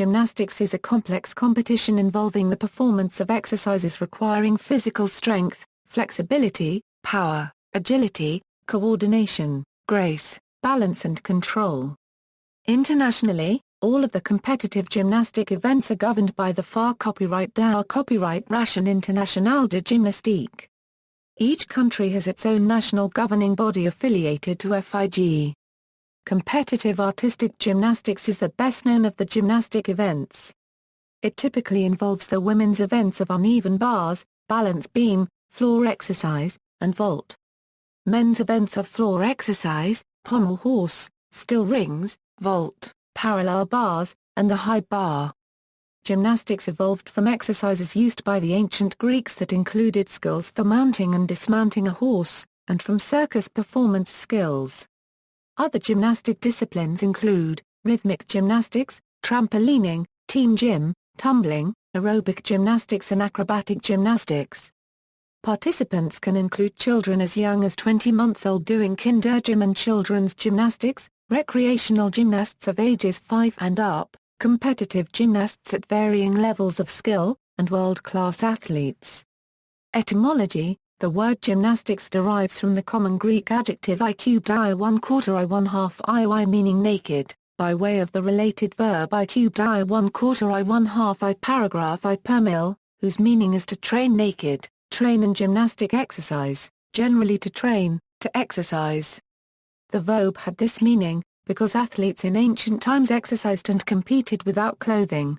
Gymnastics is a complex competition involving the performance of exercises requiring physical strength, flexibility, power, agility, coordination, grace, balance and control. Internationally, all of the competitive gymnastic events are governed by the FA copyright DAO Copyright-Ration Internationale de Gymnastique. Each country has its own national governing body affiliated to FIG. Competitive artistic gymnastics is the best known of the gymnastic events. It typically involves the women's events of uneven bars, balance beam, floor exercise, and vault. Men's events are floor exercise, pommel horse, still rings, vault, parallel bars, and the high bar. Gymnastics evolved from exercises used by the ancient Greeks that included skills for mounting and dismounting a horse, and from circus performance skills. Other gymnastic disciplines include rhythmic gymnastics, trampolining, team gym, tumbling, aerobic gymnastics and acrobatic gymnastics. Participants can include children as young as 20 months old doing kindergym and children's gymnastics, recreational gymnasts of ages 5 and up, competitive gymnasts at varying levels of skill, and world-class athletes. Etymology: the word gymnastics derives from the common Greek adjective I cubed I 1/4 I 1/2 I meaning naked, by way of the related verb I cubed I 1/4 I 1/2 I paragraph I per mil, whose meaning is to train naked, train in gymnastic exercise, generally to train, to exercise. The verb had this meaning, because athletes in ancient times exercised and competed without clothing.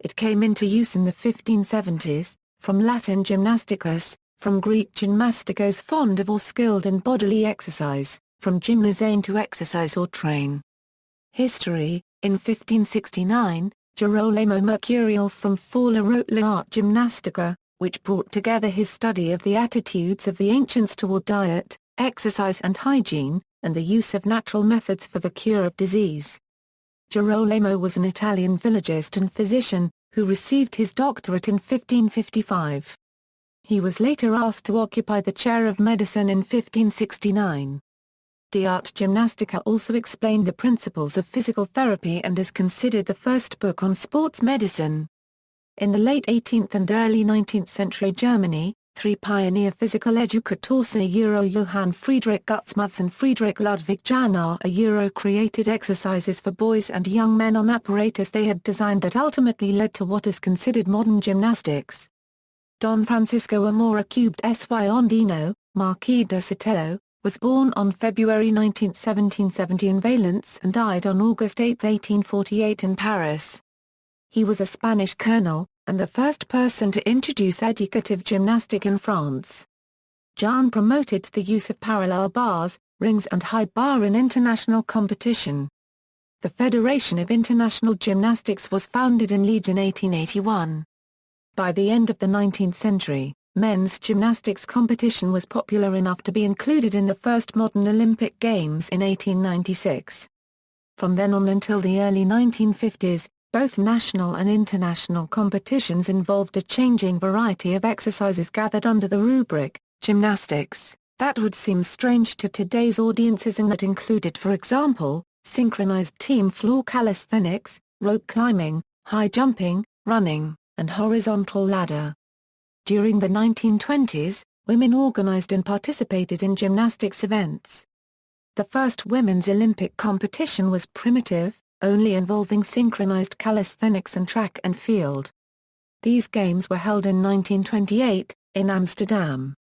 It came into use in the 1570s, from Latin gymnasticus, from Greek gymnastikos fond of or skilled in bodily exercise, from gymnazein to exercise or train. History: in 1569, Girolamo Mercurial from Forla wrote L'Art Gymnastica, which brought together his study of the attitudes of the ancients toward diet, exercise and hygiene, and the use of natural methods for the cure of disease. Girolamo was an Italian villagist and physician, who received his doctorate in 1555. He was later asked to occupy the chair of medicine in 1569. De Arte Gymnastica also explained the principles of physical therapy and is considered the first book on sports medicine. In the late 18th and early 19th century Germany, three pioneer physical educators Johann Friedrich Gutsmuth and Friedrich Ludwig Jannar created exercises for boys and young men on apparatus they had designed that ultimately led to what is considered modern gymnastics. Don Francisco Amora cubed S.Y. Ondino, Marquis de Sotelo, was born on February 19, 1770 in Valence and died on August 8, 1848 in Paris. He was a Spanish colonel, and the first person to introduce educative gymnastic in France. Jan promoted the use of parallel bars, rings and high bar in international competition. The Federation of International Gymnastics was founded in Liege in 1881. By the end of the 19th century, men's gymnastics competition was popular enough to be included in the first modern Olympic Games in 1896. From then on until the early 1950s, both national and international competitions involved a changing variety of exercises gathered under the rubric, gymnastics, that would seem strange to today's audiences and that included for example, synchronized team floor calisthenics, rope climbing, high jumping, running, and horizontal ladder. During the 1920s, women organized and participated in gymnastics events. The first women's Olympic competition was primitive, only involving synchronized calisthenics and track and field. These games were held in 1928, in Amsterdam.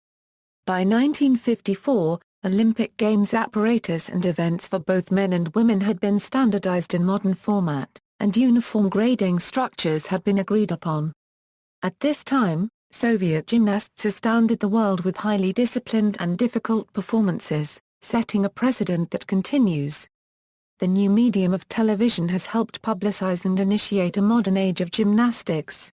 By 1954, Olympic Games apparatus and events for both men and women had been standardized in modern format, and uniform grading structures had been agreed upon. At this time, Soviet gymnasts astounded the world with highly disciplined and difficult performances, setting a precedent that continues. The new medium of television has helped publicize and initiate a modern age of gymnastics.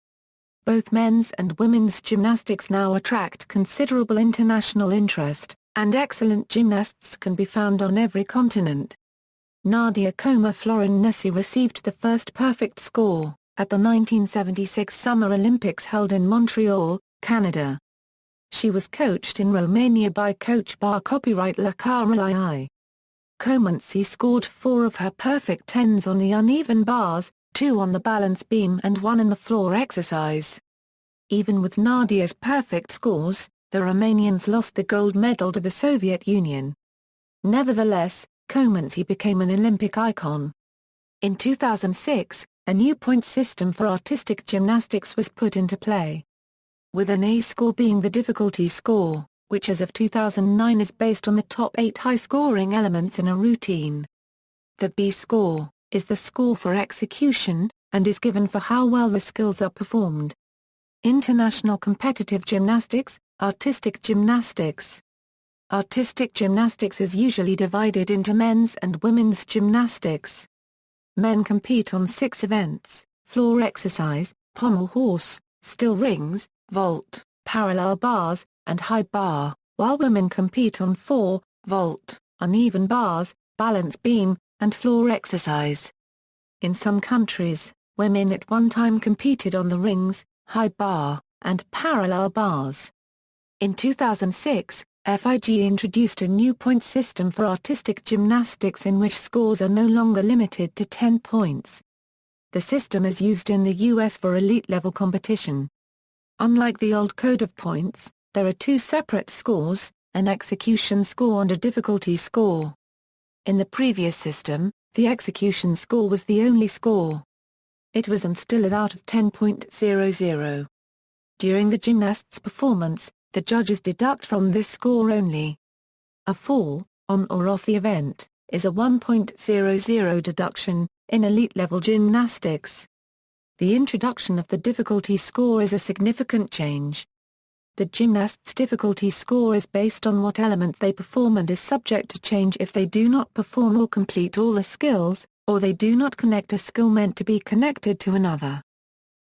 Both men's and women's gymnastics now attract considerable international interest, and excellent gymnasts can be found on every continent. Nadia Comer-Florin-Nessie received the first perfect score at the 1976 Summer Olympics held in Montreal, Canada. She was coached in Romania by coach bar copyright La Carolii. Comaneci scored 4 of her perfect tens on the uneven bars, 2 on the balance beam and 1 in the floor exercise. Even with Nadia's perfect scores, the Romanians lost the gold medal to the Soviet Union. Nevertheless, Komenci became an Olympic icon. In 2006, a new point system for artistic gymnastics was put into play, with an A score being the difficulty score, which as of 2009 is based on the top 8 high-scoring elements in a routine. The B score is the score for execution, and is given for how well the skills are performed. International competitive gymnastics, artistic gymnastics. Artistic gymnastics is usually divided into men's and women's gymnastics. Men compete on 6 events: floor exercise, pommel horse, still rings, vault, parallel bars, and high bar, while women compete on 4, vault, uneven bars, balance beam, and floor exercise. In some countries, women at one time competed on the rings, high bar, and parallel bars. In 2006, FIG introduced a new point system for artistic gymnastics in which scores are no longer limited to 10 points. The system is used in the US for elite-level competition. Unlike the old code of points, there are 2 separate scores, an execution score and a difficulty score. In the previous system, the execution score was the only score. It was and still is out of 10.00. During the gymnast's performance, the judges deduct from this score only. A fall, on or off the event, is a 1.00 deduction, in elite-level gymnastics. The introduction of the difficulty score is a significant change. The gymnast's difficulty score is based on what element they perform and is subject to change if they do not perform or complete all the skills, or they do not connect a skill meant to be connected to another.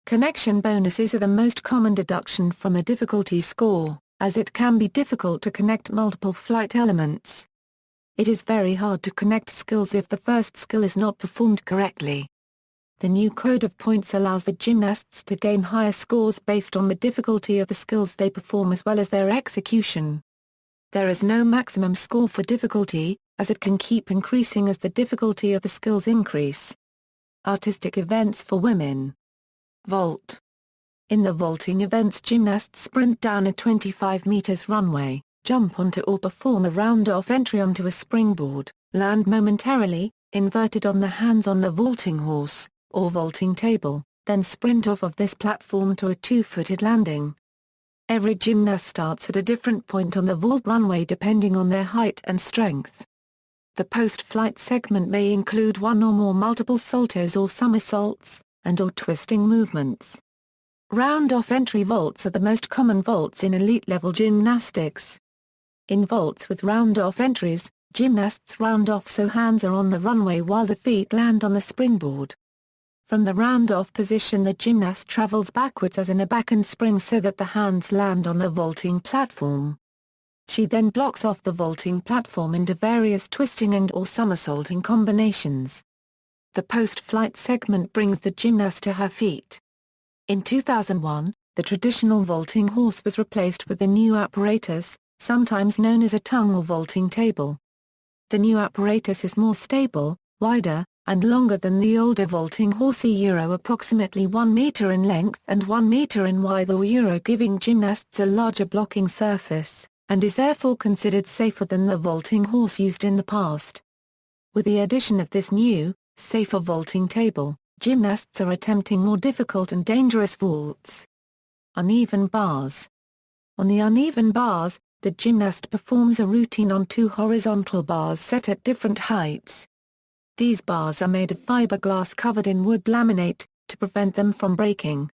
Connection bonuses are the most common deduction from a difficulty score, as it can be difficult to connect multiple flight elements. It is very hard to connect skills if the first skill is not performed correctly. The new code of points allows the gymnasts to gain higher scores based on the difficulty of the skills they perform as well as their execution. There is no maximum score for difficulty, as it can keep increasing as the difficulty of the skills increase. Artistic events for women. Vault. In the vaulting events, gymnasts sprint down a 25 meters runway, jump onto or perform a round-off entry onto a springboard, land momentarily, inverted on the hands on the vaulting horse, or vaulting table, then sprint off of this platform to a 2-footed landing. Every gymnast starts at a different point on the vault runway depending on their height and strength. The post-flight segment may include one or more multiple saltos or somersaults, and/or twisting movements. Round-off entry vaults are the most common vaults in elite-level gymnastics. In vaults with round-off entries, gymnasts round off so hands are on the runway while the feet land on the springboard. From the round-off position, the gymnast travels backwards as in a back and spring so that the hands land on the vaulting platform. She then blocks off the vaulting platform into various twisting and/or somersaulting combinations. The post-flight segment brings the gymnast to her feet. In 2001, the traditional vaulting horse was replaced with a new apparatus, sometimes known as a tongue or vaulting table. The new apparatus is more stable, wider, and longer than the older vaulting horse, approximately 1 meter in length and 1 meter in width, or giving gymnasts a larger blocking surface, and is therefore considered safer than the vaulting horse used in the past. With the addition of this new, safer vaulting table, gymnasts are attempting more difficult and dangerous vaults. Uneven bars. On the uneven bars, the gymnast performs a routine on 2 horizontal bars set at different heights. These bars are made of fiberglass covered in wood laminate, to prevent them from breaking.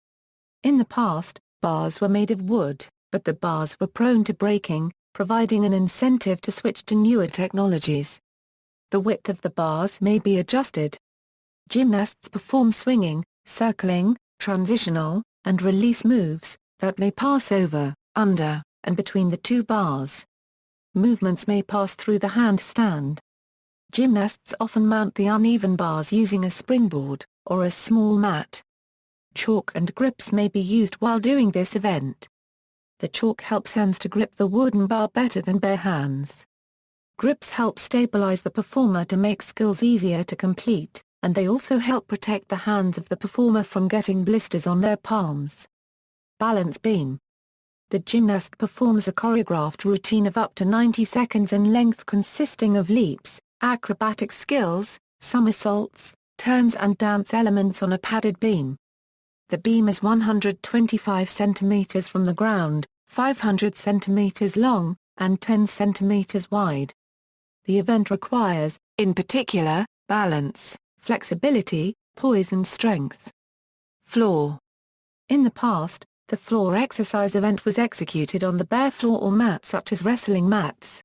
In the past, bars were made of wood, but the bars were prone to breaking, providing an incentive to switch to newer technologies. The width of the bars may be adjusted. Gymnasts perform swinging, circling, transitional, and release moves, that may pass over, under, and between the 2 bars. Movements may pass through the handstand. Gymnasts often mount the uneven bars using a springboard, or a small mat. Chalk and grips may be used while doing this event. The chalk helps hands to grip the wooden bar better than bare hands. Grips help stabilize the performer to make skills easier to complete. and they also help protect the hands of the performer from getting blisters on their palms. Balance beam. The gymnast performs a choreographed routine of up to 90 seconds in length consisting of leaps, acrobatic skills, somersaults, turns and dance elements on a padded beam. The beam is 125 centimeters from the ground, 500 centimeters long, and 10 centimeters wide. The event requires, in particular, balance, flexibility, poise and strength. Floor. In the past, the floor exercise event was executed on the bare floor or mat such as wrestling mats.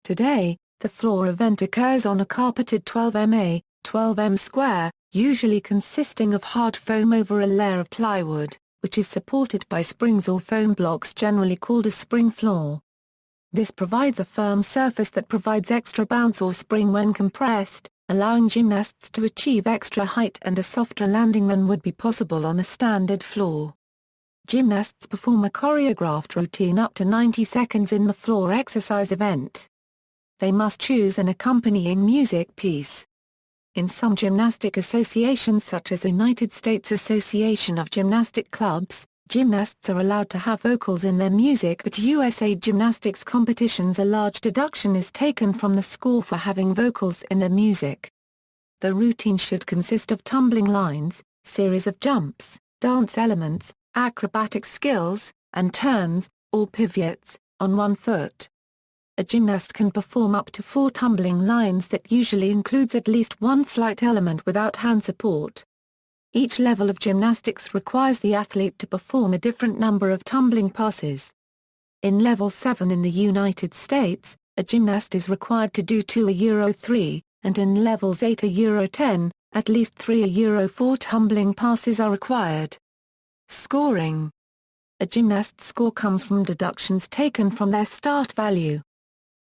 Today, the floor event occurs on a carpeted 12 m square, usually consisting of hard foam over a layer of plywood, which is supported by springs or foam blocks generally called a spring floor. This provides a firm surface that provides extra bounce or spring when compressed, allowing gymnasts to achieve extra height and a softer landing than would be possible on a standard floor. Gymnasts perform a choreographed routine up to 90 seconds in the floor exercise event. They must choose an accompanying music piece. In some gymnastic associations such as the United States Association of Gymnastic Clubs, gymnasts are allowed to have vocals in their music, but USA Gymnastics competitions a large deduction is taken from the score for having vocals in their music. The routine should consist of tumbling lines, series of jumps, dance elements, acrobatic skills, and turns, or pivots, on one foot. A gymnast can perform up to 4 tumbling lines that usually includes at least one flight element without hand support. Each level of gymnastics requires the athlete to perform a different number of tumbling passes. In Level 7 in the United States, a gymnast is required to do 2 Euro-3, and in Levels 8 Euro-10, at least 3 Euro-4 tumbling passes are required. Scoring. A gymnast's score comes from deductions taken from their start value.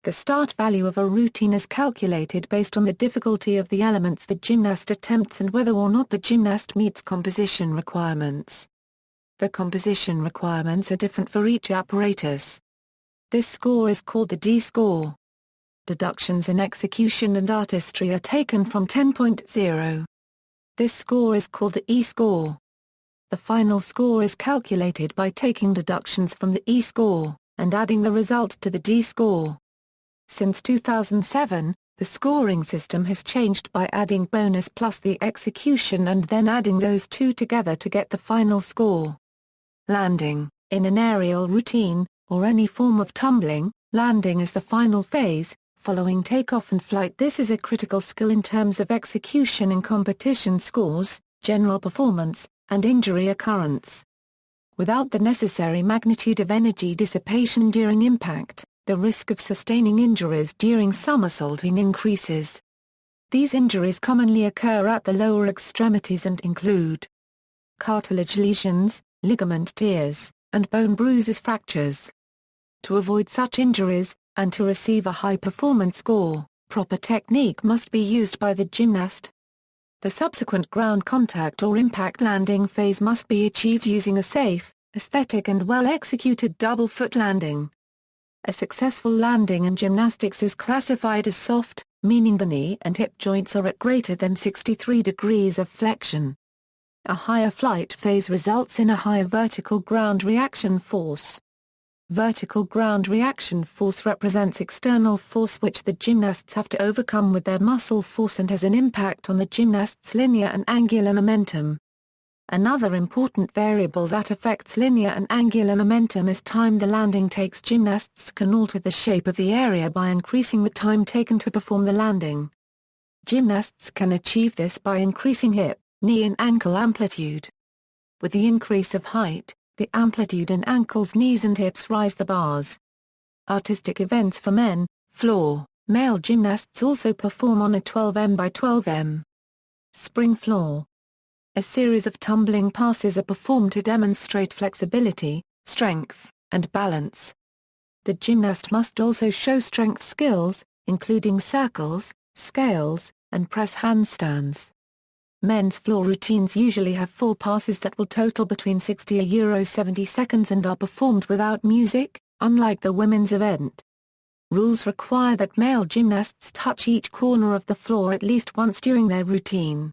The start value of a routine is calculated based on the difficulty of the elements the gymnast attempts and whether or not the gymnast meets composition requirements. The composition requirements are different for each apparatus. This score is called the D-score. Deductions in execution and artistry are taken from 10.0. This score is called the E-score. The final score is calculated by taking deductions from the E-score, and adding the result to the D-score. Since 2007, the scoring system has changed by adding bonus plus the execution and then adding those two together to get the final score. Landing. In an aerial routine, or any form of tumbling, landing is the final phase, following takeoff and flight. This is a critical skill in terms of execution in competition scores, general performance, and injury occurrence. Without the necessary magnitude of energy dissipation during impact, the risk of sustaining injuries during somersaulting increases. These injuries commonly occur at the lower extremities and include cartilage lesions, ligament tears, and bone bruises fractures. To avoid such injuries, and to receive a high-performance score, proper technique must be used by the gymnast. The subsequent ground contact or impact landing phase must be achieved using a safe, aesthetic and well-executed double foot landing. A successful landing in gymnastics is classified as soft, meaning the knee and hip joints are at greater than 63 degrees of flexion. A higher flight phase results in a higher vertical ground reaction force. Vertical ground reaction force represents external force which the gymnasts have to overcome with their muscle force and has an impact on the gymnast's linear and angular momentum. Another important variable that affects linear and angular momentum is time the landing takes. Gymnasts can alter the shape of the area by increasing the time taken to perform the landing. Gymnasts can achieve this by increasing hip, knee and ankle amplitude. With the increase of height, the amplitude in ankles, knees and hips rise the bars. Artistic events for men, floor, male gymnasts also perform on a 12 m by 12 m spring floor. A series of tumbling passes are performed to demonstrate flexibility, strength, and balance. The gymnast must also show strength skills, including circles, scales, and press handstands. Men's floor routines usually have 4 passes that will total between 60 to 70 seconds and are performed without music, unlike the women's event. Rules require that male gymnasts touch each corner of the floor at least once during their routine.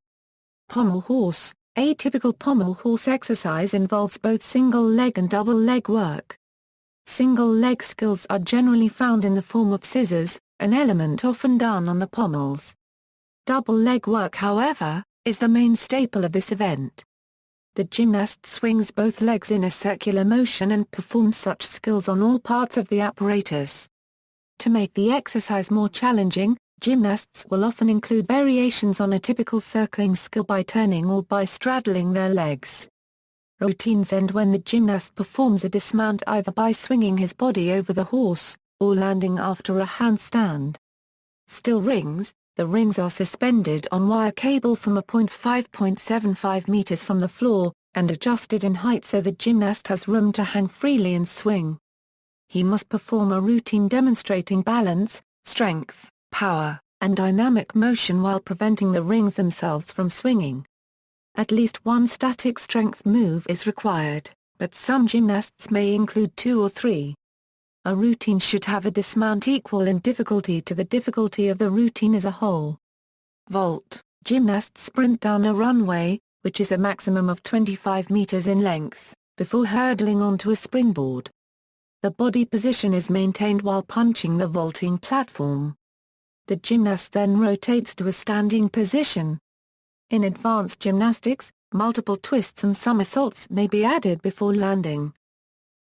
Pommel horse. A typical pommel horse exercise involves both single leg and double leg work. Single leg skills are generally found in the form of scissors, an element often done on the pommels. Double leg work, however, is the main staple of this event. The gymnast swings both legs in a circular motion and performs such skills on all parts of the apparatus. To make the exercise more challenging, gymnasts will often include variations on a typical circling skill by turning or by straddling their legs. Routines end when the gymnast performs a dismount either by swinging his body over the horse, or landing after a handstand. Still rings. The rings are suspended on wire cable from a point 5.75 meters from the floor, and adjusted in height so the gymnast has room to hang freely and swing. He must perform a routine demonstrating balance, strength, power, and dynamic motion while preventing the rings themselves from swinging. At least one static strength move is required, but some gymnasts may include 2 or 3. A routine should have a dismount equal in difficulty to the difficulty of the routine as a whole. Vault. Gymnasts sprint down a runway, which is a maximum of 25 meters in length, before hurdling onto a springboard. The body position is maintained while punching the vaulting platform. The gymnast then rotates to a standing position. In advanced gymnastics, multiple twists and somersaults may be added before landing.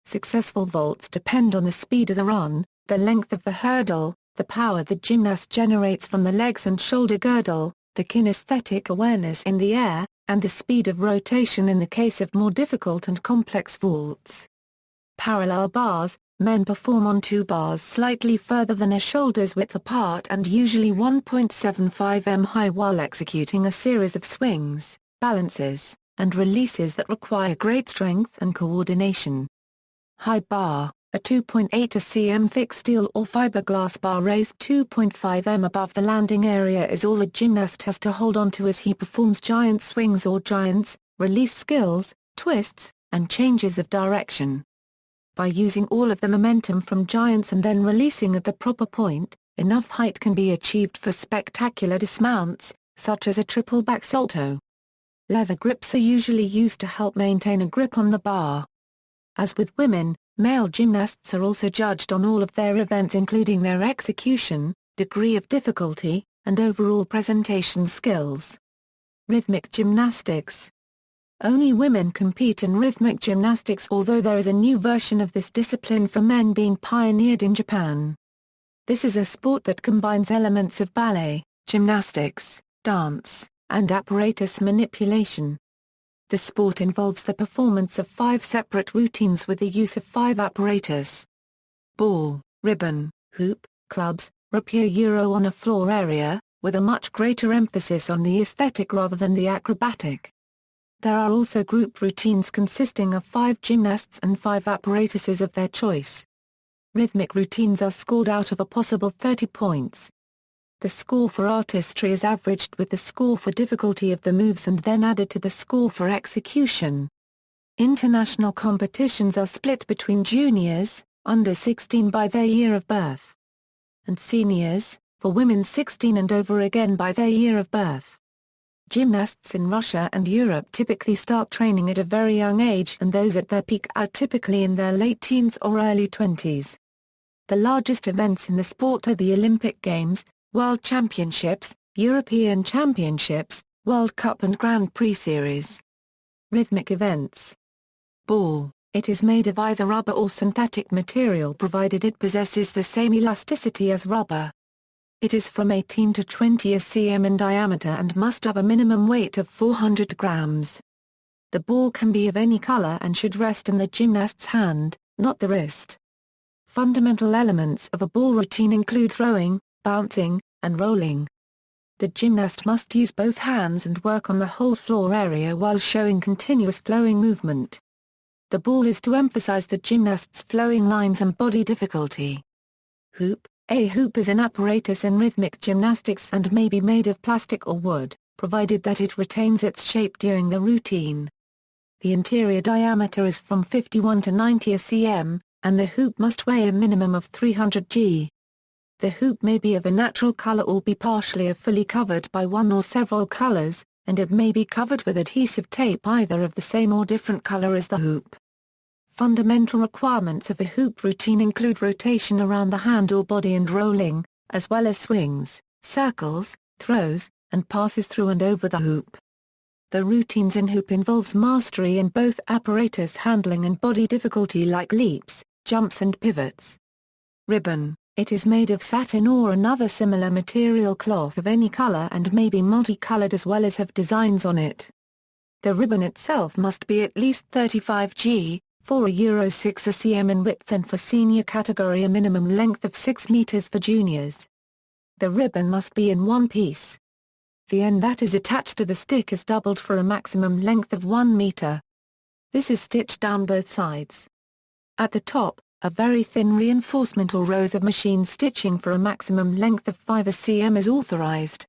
Successful vaults depend on the speed of the run, the length of the hurdle, the power the gymnast generates from the legs and shoulder girdle, the kinesthetic awareness in the air, and the speed of rotation in the case of more difficult and complex vaults. Parallel bars. Men perform on 2 bars slightly further than a shoulder's width apart and usually 1.75 m high while executing a series of swings, balances, and releases that require great strength and coordination. High bar, a 2.8 cm thick steel or fiberglass bar raised 2.5 m above the landing area is all the gymnast has to hold onto as he performs giant swings or giants, release skills, twists, and changes of direction. By using all of the momentum from giants and then releasing at the proper point, enough height can be achieved for spectacular dismounts, such as a triple back salto. Leather grips are usually used to help maintain a grip on the bar. As with women, male gymnasts are also judged on all of their events including their execution, degree of difficulty, and overall presentation skills. Rhythmic gymnastics. Only women compete in rhythmic gymnastics, although there is a new version of this discipline for men being pioneered in Japan. This is a sport that combines elements of ballet, gymnastics, dance, and apparatus manipulation. The sport involves the performance of 5 separate routines with the use of 5 apparatus: ball, ribbon, hoop, clubs, rapier on a floor area, with a much greater emphasis on the aesthetic rather than the acrobatic. There are also group routines consisting of 5 gymnasts and 5 apparatuses of their choice. Rhythmic routines are scored out of a possible 30 points. The score for artistry is averaged with the score for difficulty of the moves and then added to the score for execution. International competitions are split between juniors, under 16 by their year of birth, and seniors, for women 16 and over again by their year of birth. Gymnasts in Russia and Europe typically start training at a very young age, and those at their peak are typically in their late teens or early 20s. The largest events in the sport are the Olympic Games, World Championships, European Championships, World Cup and Grand Prix Series. Rhythmic events. Ball. It is made of either rubber or synthetic material provided it possesses the same elasticity as rubber. It is from 18 to 20 cm in diameter and must have a minimum weight of 400 grams. The ball can be of any color and should rest in the gymnast's hand, not the wrist. Fundamental elements of a ball routine include throwing, bouncing, and rolling. The gymnast must use both hands and work on the whole floor area while showing continuous flowing movement. The ball is to emphasize the gymnast's flowing lines and body difficulty. Hoop. A hoop is an apparatus in rhythmic gymnastics and may be made of plastic or wood, provided that it retains its shape during the routine. The interior diameter is from 51 to 90 cm, and the hoop must weigh a minimum of 300 g. The hoop may be of a natural color or be partially or fully covered by one or several colors, and it may be covered with adhesive tape either of the same or different color as the hoop. Fundamental requirements of a hoop routine include rotation around the hand or body and rolling, as well as swings, circles, throws, and passes through and over the hoop. The routines in hoop involves mastery in both apparatus handling and body difficulty like leaps, jumps and pivots. Ribbon. It is made of satin or another similar material cloth of any color and may be multicolored as well as have designs on it. The ribbon itself must be at least 35 g, for a Euro 6 cm in width and for senior category a minimum length of 6 meters for juniors. The ribbon must be in one piece. The end that is attached to the stick is doubled for a maximum length of 1 meter. This is stitched down both sides. At the top, a very thin reinforcement or rows of machine stitching for a maximum length of 5 cm is authorized.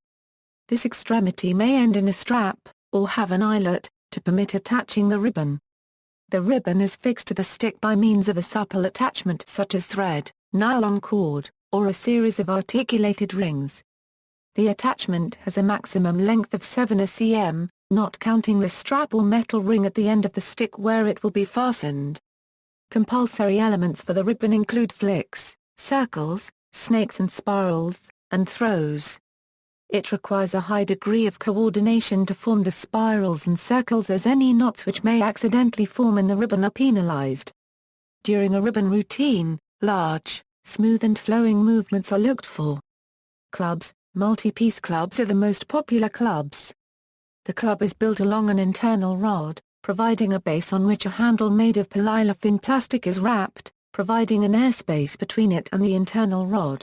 This extremity may end in a strap, or have an eyelet, to permit attaching the ribbon. The ribbon is fixed to the stick by means of a supple attachment such as thread, nylon cord, or a series of articulated rings. The attachment has a maximum length of 7 cm, not counting the strap or metal ring at the end of the stick where it will be fastened. Compulsory elements for the ribbon include flicks, circles, snakes and spirals, and throws. It requires a high degree of coordination to form the spirals and circles as any knots which may accidentally form in the ribbon are penalized. During a ribbon routine, large, smooth and flowing movements are looked for. Clubs. Multi-piece clubs are the most popular clubs. The club is built along an internal rod, providing a base on which a handle made of polyolefin plastic is wrapped, providing an airspace between it and the internal rod.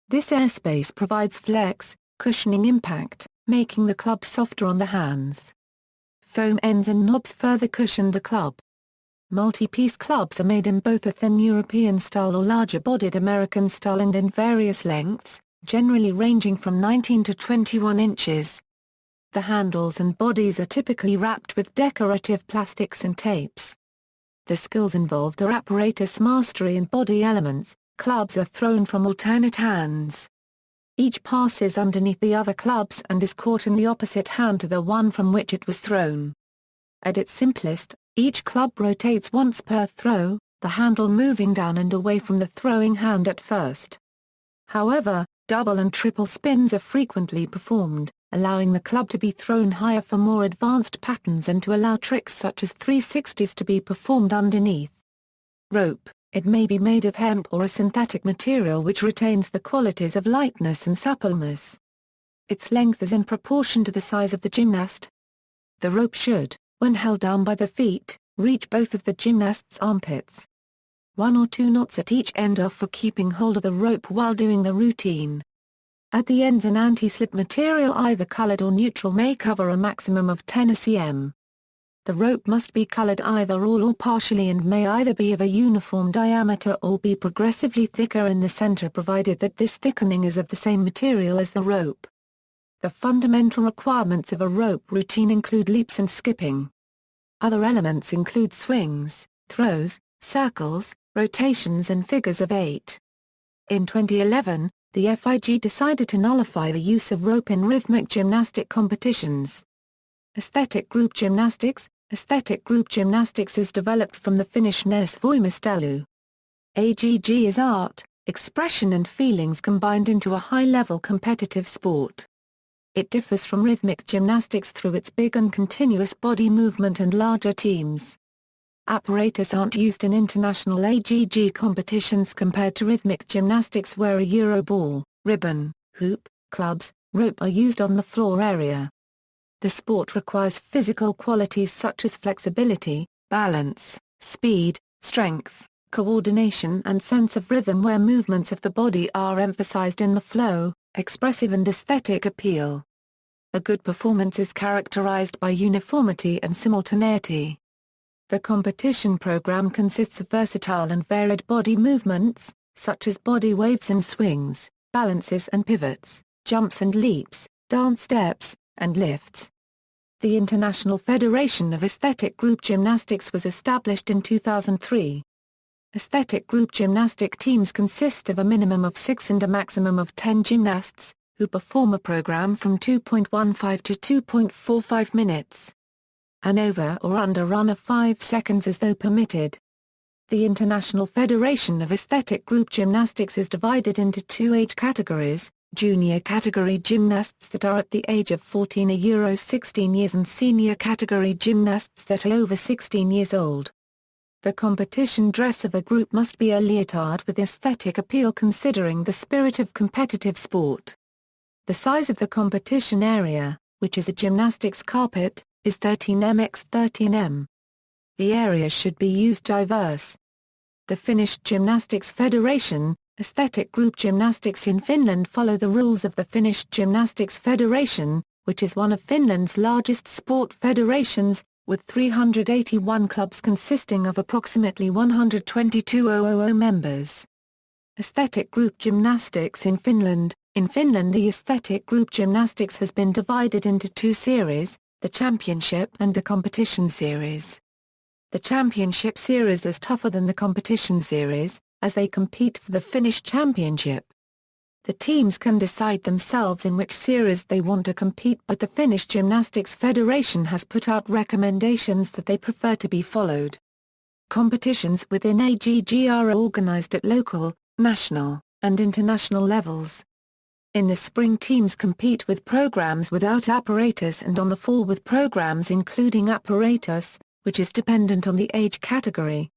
This airspace provides flex, cushioning impact, making the club softer on the hands. Foam ends and knobs further cushion the club. Multi-piece clubs are made in both a thin European style or larger-bodied American style and in various lengths, generally ranging from 19 to 21 inches. The handles and bodies are typically wrapped with decorative plastics and tapes. The skills involved are apparatus mastery and body elements. Clubs are thrown from alternate hands. Each passes underneath the other clubs and is caught in the opposite hand to the one from which it was thrown. At its simplest, each club rotates once per throw, the handle moving down and away from the throwing hand at first. However, double and triple spins are frequently performed, allowing the club to be thrown higher for more advanced patterns and to allow tricks such as 360s to be performed underneath. Rope. It may be made of hemp or a synthetic material which retains the qualities of lightness and suppleness. Its length is in proportion to the size of the gymnast. The rope should, when held down by the feet, reach both of the gymnast's armpits. 1 or 2 knots at each end are for keeping hold of the rope while doing the routine. At the ends an anti-slip material either colored or neutral may cover a maximum of 10 cm. The rope must be colored either all or partially and may either be of a uniform diameter or be progressively thicker in the center provided that this thickening is of the same material as the rope. The fundamental requirements of a rope routine include leaps and skipping. Other elements include swings, throws, circles, rotations and figures of 8. In 2011, the FIG decided to nullify the use of rope in rhythmic gymnastic competitions. Aesthetic group gymnastics. Aesthetic group gymnastics is developed from the Finnish näsvoimistelu. AGG is art, expression and feelings combined into a high-level competitive sport. It differs from rhythmic gymnastics through its big and continuous body movement and larger teams. Apparatus aren't used in international AGG competitions compared to rhythmic gymnastics where a Euro ball, ribbon, hoop, clubs, rope are used on the floor area. The sport requires physical qualities such as flexibility, balance, speed, strength, coordination and sense of rhythm where movements of the body are emphasized in the flow, expressive and aesthetic appeal. A good performance is characterized by uniformity and simultaneity. The competition program consists of versatile and varied body movements, such as body waves and swings, balances and pivots, jumps and leaps, dance steps, and lifts. The International Federation of Aesthetic Group Gymnastics was established in 2003. Aesthetic group gymnastic teams consist of a minimum of 6 and a maximum of 10 gymnasts, who perform a program from 2.15 to 2.45 minutes. An over or under run of 5 seconds is though permitted. The International Federation of Aesthetic Group Gymnastics is divided into 2 age categories: junior category gymnasts that are at the age of 14 are 16 years and senior category gymnasts that are over 16 years old. The competition dress of a group must be a leotard with aesthetic appeal considering the spirit of competitive sport. The size of the competition area, which is a gymnastics carpet, is 13 m x 13 m. The area should be used diverse. The Finnish Gymnastics Federation, Aesthetic Group Gymnastics in Finland follow the rules of the Finnish Gymnastics Federation, which is one of Finland's largest sport federations, with 381 clubs consisting of approximately 122,000 members. Aesthetic Group Gymnastics in Finland. In Finland, the Aesthetic Group Gymnastics has been divided into 2 series, the Championship and the Competition Series. The Championship Series is tougher than the Competition Series, as they compete for the Finnish Championship. The teams can decide themselves in which series they want to compete, but the Finnish Gymnastics Federation has put out recommendations that they prefer to be followed. Competitions within AGG are organized at local, national, and international levels. In the spring, teams compete with programs without apparatus, and on the fall with programs including apparatus, which is dependent on the age category.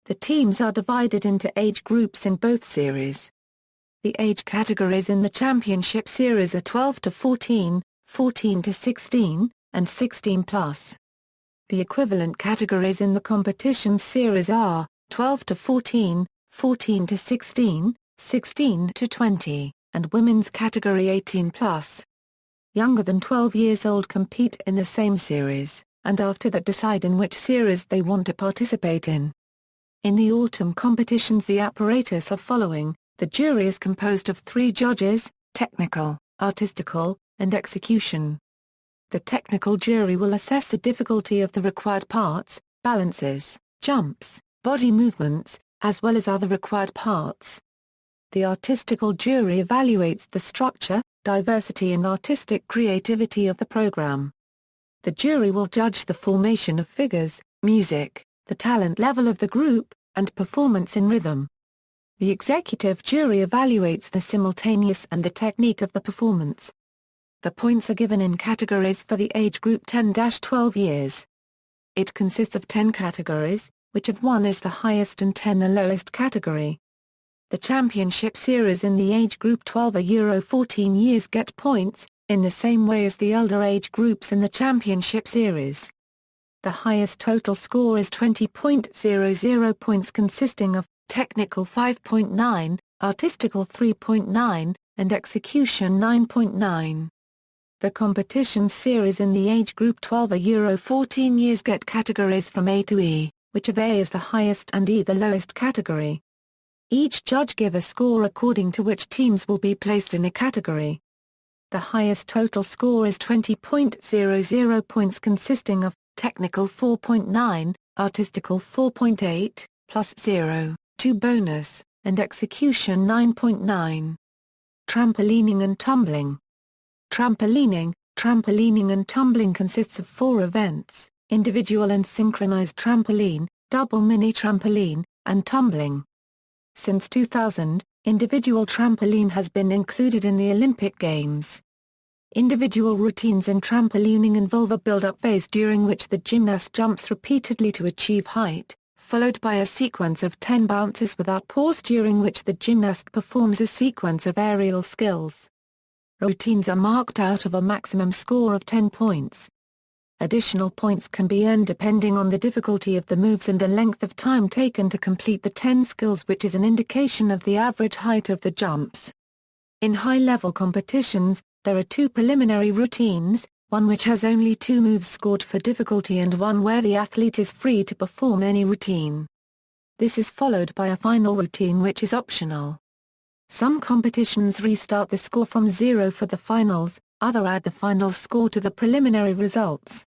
The teams are divided into age groups in both series. The age categories in the Championship Series are 12 to 14, 14 to 16, and 16 plus. The equivalent categories in the Competition Series are 12 to 14, 14 to 16, 16 to 20, and women's category 18 plus. Younger than 12 years old compete in the same series, and after that decide in which series they want to participate in. In the autumn competitions, the apparatus are following. The jury is composed of 3 judges: technical, artistical, and execution. The technical jury will assess the difficulty of the required parts, balances, jumps, body movements, as well as other required parts. The artistical jury evaluates the structure, diversity and artistic creativity of the program. The jury will judge the formation of figures, music, the talent level of the group, and performance in rhythm. The executive jury evaluates the simultaneous and the technique of the performance. The points are given in categories for the age group 10-12 years. It consists of 10 categories, which of 1 is the highest and 10 the lowest category. The Championship Series in the age group 12 are 14 years get points, in the same way as the elder age groups in the Championship Series. The highest total score is 20.00 points, consisting of technical 5.9, artistical 3.9, and execution 9.9. The Competition Series in the age group 12 are 14 years get categories from A to E, which of A is the highest and E the lowest category. Each judge give a score according to which teams will be placed in a category. The highest total score is 20.00 points, consisting of technical 4.9, artistical 4.8, plus 0, 2 bonus, and execution 9.9. Trampolining and tumbling. Trampolining and tumbling consists of 4 events: individual and synchronized trampoline, double mini trampoline, and tumbling. Since 2000, individual trampoline has been included in the Olympic Games. Individual routines in trampolining involve a build-up phase during which the gymnast jumps repeatedly to achieve height, followed by a sequence of 10 bounces without pause, during which the gymnast performs a sequence of aerial skills. Routines are marked out of a maximum score of 10 points. Additional points can be earned depending on the difficulty of the moves and the length of time taken to complete the 10 skills, which is an indication of the average height of the jumps. In high-level competitions, there are 2 preliminary routines, one which has only 2 moves scored for difficulty and one where the athlete is free to perform any routine. This is followed by a final routine which is optional. Some competitions restart the score from 0 for the finals, others add the final score to the preliminary results.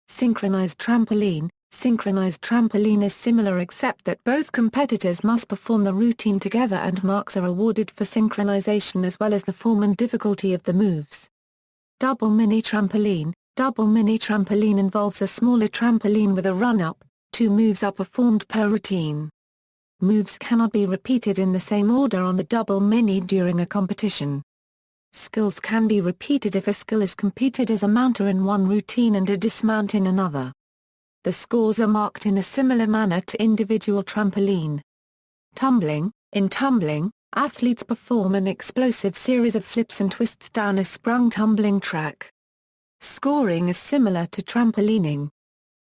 Synchronized trampoline. Synchronized trampoline is similar except that both competitors must perform the routine together and marks are awarded for synchronization as well as the form and difficulty of the moves. Double mini trampoline. Double mini trampoline involves a smaller trampoline with a run-up. 2 moves are performed per routine. Moves cannot be repeated in the same order on the double mini during a competition. Skills can be repeated if a skill is competed as a mounter in one routine and a dismount in another. The scores are marked in a similar manner to individual trampoline. Tumbling. In tumbling, athletes perform an explosive series of flips and twists down a sprung tumbling track. Scoring is similar to trampolining.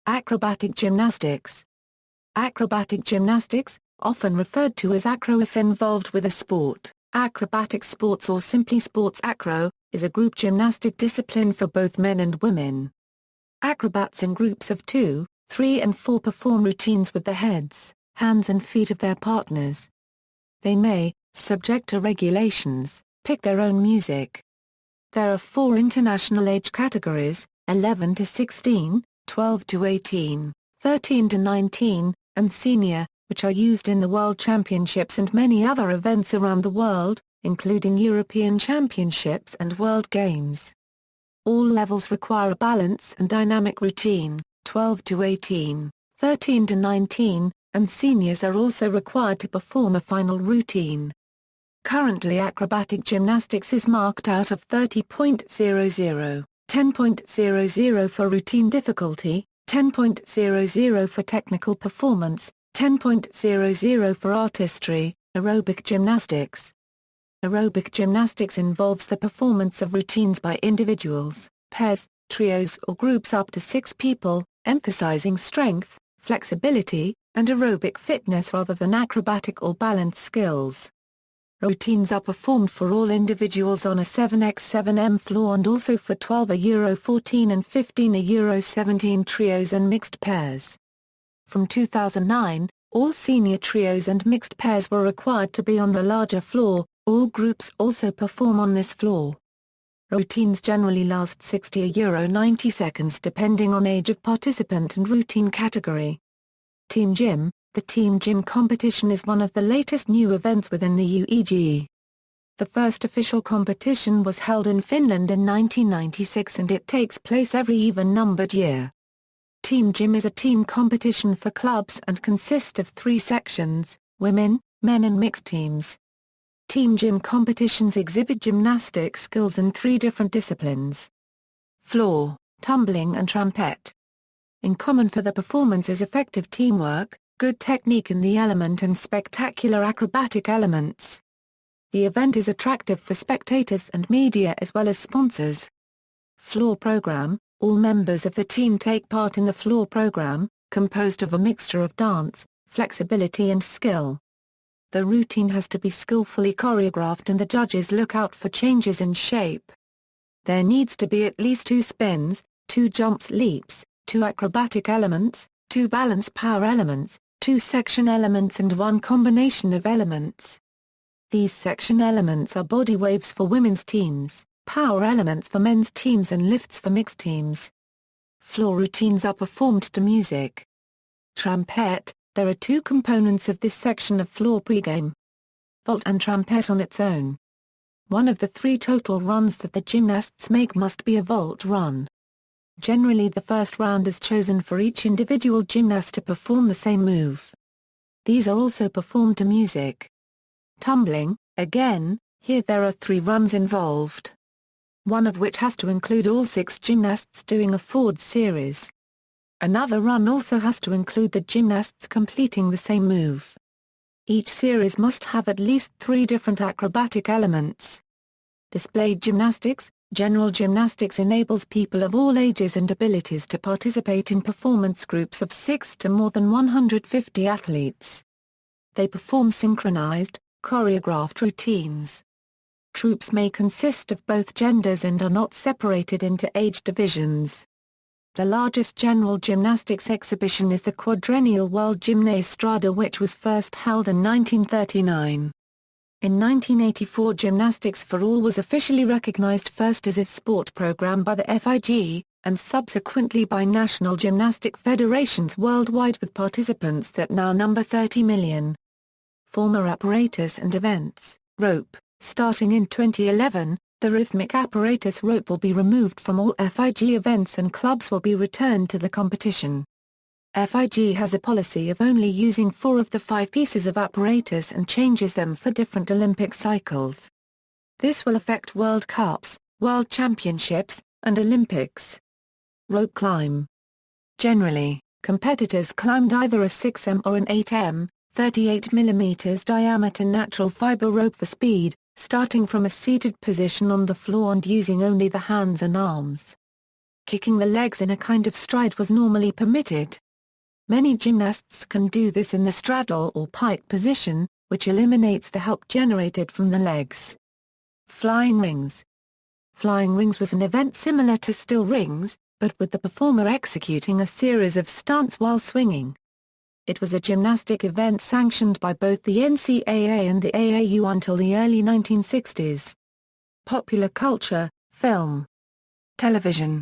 Acrobatic gymnastics. Acrobatic gymnastics, often referred to as acro if involved with a sport, acrobatic sports or simply sports acro, is a group gymnastic discipline for both men and women. Acrobats in groups of 2, 3 and 4 perform routines with the heads, hands and feet of their partners. They may, subject to regulations, pick their own music. There are 4 international age categories, 11 to 16, 12 to 18, 13 to 19, and senior, which are used in the World Championships and many other events around the world, including European Championships and World Games. All levels require a balance and dynamic routine. 12 to 18, 13 to 19, and seniors are also required to perform a final routine. Currently acrobatic gymnastics is marked out of 30.00, 10.00 for routine difficulty, 10.00 for technical performance, 10.00 for artistry. Aerobic gymnastics. Aerobic gymnastics involves the performance of routines by individuals, pairs, trios or groups up to 6 people, emphasizing strength, flexibility, and aerobic fitness rather than acrobatic or balance skills. Routines are performed for all individuals on a 7x7m floor and also for 12 a Euro 14 and 15 a Euro 17 trios and mixed pairs. From 2009, all senior trios and mixed pairs were required to be on the larger floor. All groups also perform on this floor. Routines generally last 60 a Euro 90 seconds depending on age of participant and routine category. Team Gym. The Team Gym competition is one of the latest new events within the UEG. The first official competition was held in Finland in 1996 and it takes place every even-numbered year. Team Gym is a team competition for clubs and consists of 3 sections, women, men and mixed teams. Team Gym competitions exhibit gymnastic skills in 3 different disciplines: floor, tumbling and trampette. In common for the performance is effective teamwork, good technique in the element and spectacular acrobatic elements. The event is attractive for spectators and media as well as sponsors. Floor program. All members of the team take part in the floor program, composed of a mixture of dance, flexibility and skill. The routine has to be skillfully choreographed and the judges look out for changes in shape. There needs to be at least 2 spins, 2 jumps leaps, 2 acrobatic elements, 2 balance power elements, 2 section elements and 1 combination of elements. These section elements are body waves for women's teams, power elements for men's teams and lifts for mixed teams. Floor routines are performed to music. Trampette. There are 2 components of this section of floor pregame: vault and trampette on its own. One of the 3 total runs that the gymnasts make must be a vault run. Generally the first round is chosen for each individual gymnast to perform the same move. These are also performed to music. Tumbling. Again, here there are 3 runs involved. One of which has to include all 6 gymnasts doing a forward series. Another run also has to include the gymnasts completing the same move. Each series must have at least 3 different acrobatic elements. Displayed gymnastics. General gymnastics enables people of all ages and abilities to participate in performance groups of 6 to more than 150 athletes. They perform synchronized, choreographed routines. Troops may consist of both genders and are not separated into age divisions. The largest general gymnastics exhibition is the quadrennial World Gymnastrada, which was first held in 1939. In 1984, Gymnastics for All was officially recognized first as a sport program by the FIG, and subsequently by national gymnastic federations worldwide with participants that now number 30 million. Former apparatus and events, rope. Starting in 2011, the rhythmic apparatus rope will be removed from all FIG events and clubs will be returned to the competition. FIG has a policy of only using 4 of the 5 pieces of apparatus and changes them for different Olympic cycles. This will affect World Cups, World Championships, and Olympics. Rope climb. Generally, competitors climbed either a 6m or an 8m, 38 mm diameter natural fiber rope for speed, starting from a seated position on the floor and using only the hands and arms. Kicking the legs in a kind of stride was normally permitted. Many gymnasts can do this in the straddle or pike position, which eliminates the help generated from the legs. Flying rings. Flying rings was an event similar to still rings, but with the performer executing a series of stunts while swinging. It was a gymnastic event sanctioned by both the NCAA and the AAU until the early 1960s. Popular culture, film, television.